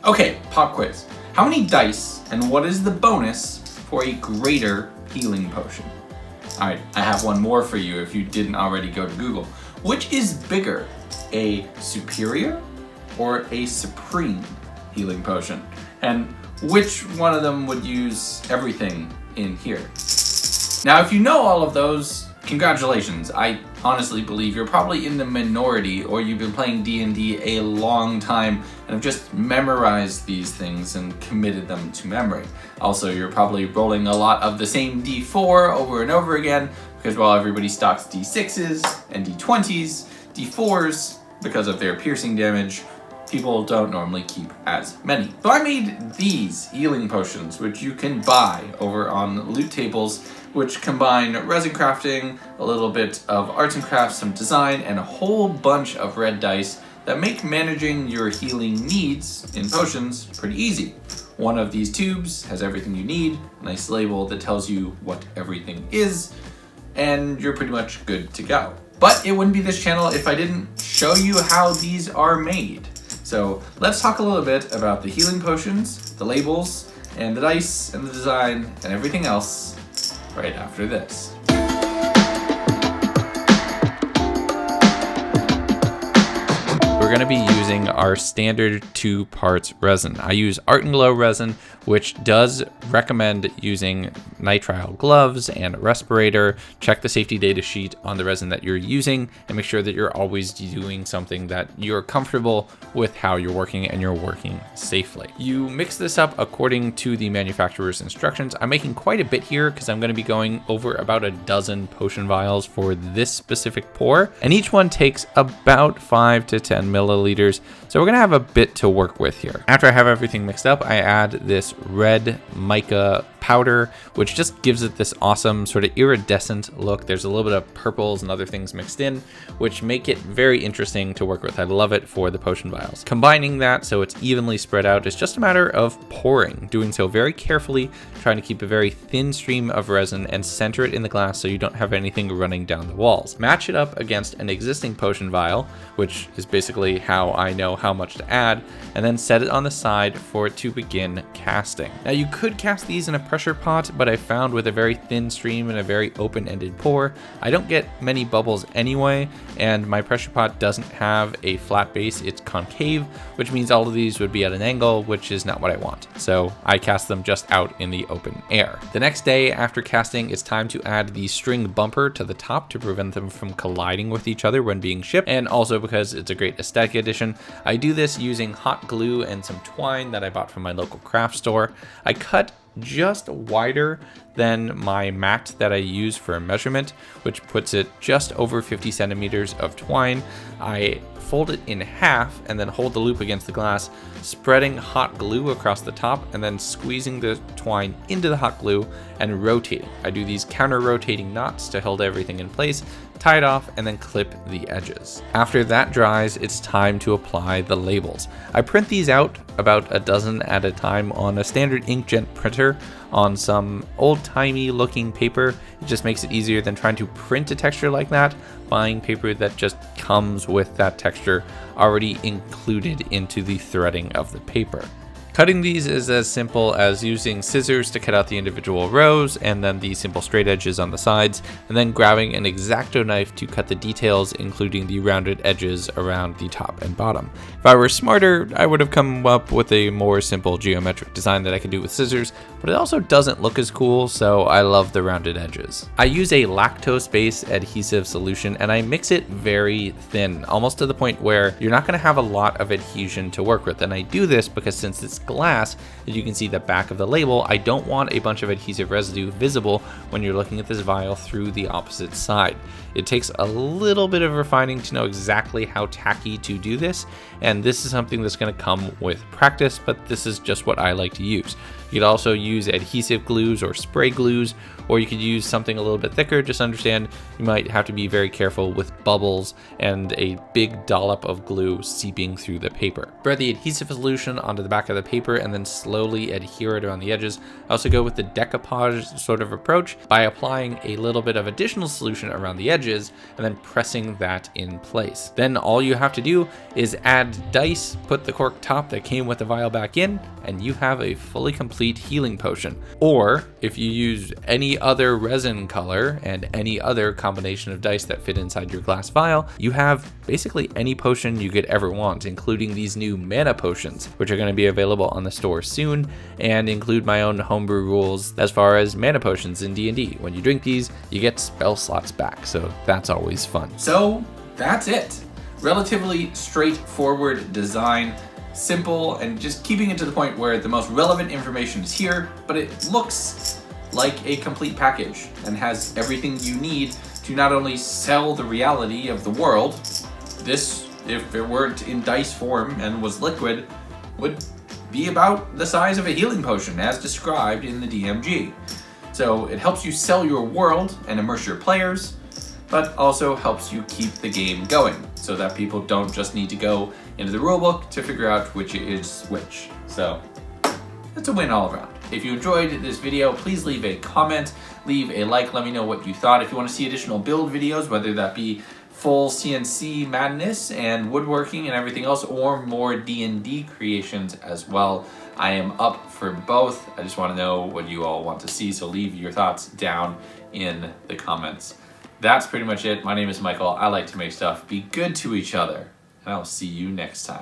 Okay, pop quiz. How many dice and what is the bonus for a greater healing potion? Alright, I have one more for you if you didn't already go to Google. Which is bigger, a superior or a supreme healing potion? And which one of them would use everything in here? Now, if you know all of those, congratulations. I honestly believe you're probably in the minority, or you've been playing D&D a long time and have just memorized these things and committed them to memory. Also, you're probably rolling a lot of the same D4 over and over again, because while everybody stocks D6s and D20s, D4s, because of their piercing damage, people don't normally keep as many. So I made these healing potions, which you can buy over on loot tables, which combine resin crafting, a little bit of arts and crafts, some design, and a whole bunch of red dice that make managing your healing needs in potions pretty easy. One of these tubes has everything you need, a nice label that tells you what everything is, and you're pretty much good to go. But it wouldn't be this channel if I didn't show you how these are made. So let's talk a little bit about the healing potions, the labels, and the dice, and the design, and everything else right after this. We're going to be using our standard 2 parts resin. I use Art and Glow resin, which does recommend using nitrile gloves and a respirator. Check the safety data sheet on the resin that you're using and make sure that you're always doing something that you're comfortable with how you're working and you're working safely. You mix this up according to the manufacturer's instructions. I'm making quite a bit here because I'm going to be going over about a dozen potion vials for this specific pour, and each one takes about 5 to 10 milliliters. So we're going to have a bit to work with here. After I have everything mixed up, I add this red mica powder, which just gives it this awesome sort of iridescent look. There's a little bit of purples and other things mixed in, which make it very interesting to work with. I love it for the potion vials. Combining that so it's evenly spread out is just a matter of pouring, doing so very carefully, trying to keep a very thin stream of resin and center it in the glass so you don't have anything running down the walls. Match it up against an existing potion vial, which is basically how I know how much to add, and then set it on the side for it to begin casting. Now you could cast these in a pressure pot, but I found with a very thin stream and a very open-ended pour, I don't get many bubbles anyway, and my pressure pot doesn't have a flat base, it's concave, which means all of these would be at an angle, which is not what I want. So I cast them just out in the open air. The next day after casting, it's time to add the string bumper to the top to prevent them from colliding with each other when being shipped, and also because it's a great aesthetic addition. I do this using hot glue and some twine that I bought from my local craft store. I cut just wider than my mat that I use for measurement, which puts it just over 50 centimeters of twine. I fold it in half and then hold the loop against the glass, spreading hot glue across the top and then squeezing the twine into the hot glue and rotating. I do these counter rotating knots to hold everything in place, tie it off, and then clip the edges. After that dries, it's time to apply the labels. I print these out about a dozen at a time on a standard inkjet printer on some old-timey looking paper. It just makes it easier than trying to print a texture like that, buying paper that just comes with that texture already included into the threading of the paper. Cutting these is as simple as using scissors to cut out the individual rows and then the simple straight edges on the sides, and then grabbing an X-Acto knife to cut the details, including the rounded edges around the top and bottom. If I were smarter, I would have come up with a more simple geometric design that I could do with scissors, but it also doesn't look as cool, so I love the rounded edges. I use a lactose-based adhesive solution and I mix it very thin, almost to the point where you're not going to have a lot of adhesion to work with. And I do this because since it's glass, as you can see the back of the label, I don't want a bunch of adhesive residue visible when you're looking at this vial through the opposite side. It takes a little bit of refining to know exactly how tacky to do this, and this is something that's going to come with practice, but this is just what I like to use. You could also use adhesive glues or spray glues, or you could use something a little bit thicker. Just understand you might have to be very careful with bubbles and a big dollop of glue seeping through the paper. Spread the adhesive solution onto the back of the paper and then slowly adhere it around the edges. I also go with the decoupage sort of approach by applying a little bit of additional solution around the edges and then pressing that in place. Then all you have to do is add dice, put the cork top that came with the vial back in, and you have a fully complete healing potion. Or if you use any other resin color and any other combination of dice that fit inside your glass vial, you have basically any potion you could ever want, including these new mana potions, which are going to be available on the store soon, and include my own homebrew rules as far as mana potions in D&D. When you drink these, you get spell slots back, so that's always fun. So that's it. Relatively straightforward design, simple, and just keeping it to the point where the most relevant information is here, but it looks like a complete package and has everything you need to not only sell the reality of the world. This, if it weren't in dice form and was liquid, would be about the size of a healing potion as described in the DMG. So it helps you sell your world and immerse your players, but also helps you keep the game going so that people don't just need to go into the rulebook to figure out which is which. So it's a win all around. If you enjoyed this video, please leave a comment, leave a like, let me know what you thought. If you want to see additional build videos, whether that be full CNC madness and woodworking and everything else, or more D&D creations as well, I am up for both. I just want to know what you all want to see, so leave your thoughts down in the comments. That's pretty much it. My name is Michael. I like to make stuff. Be good to each other, and I'll see you next time.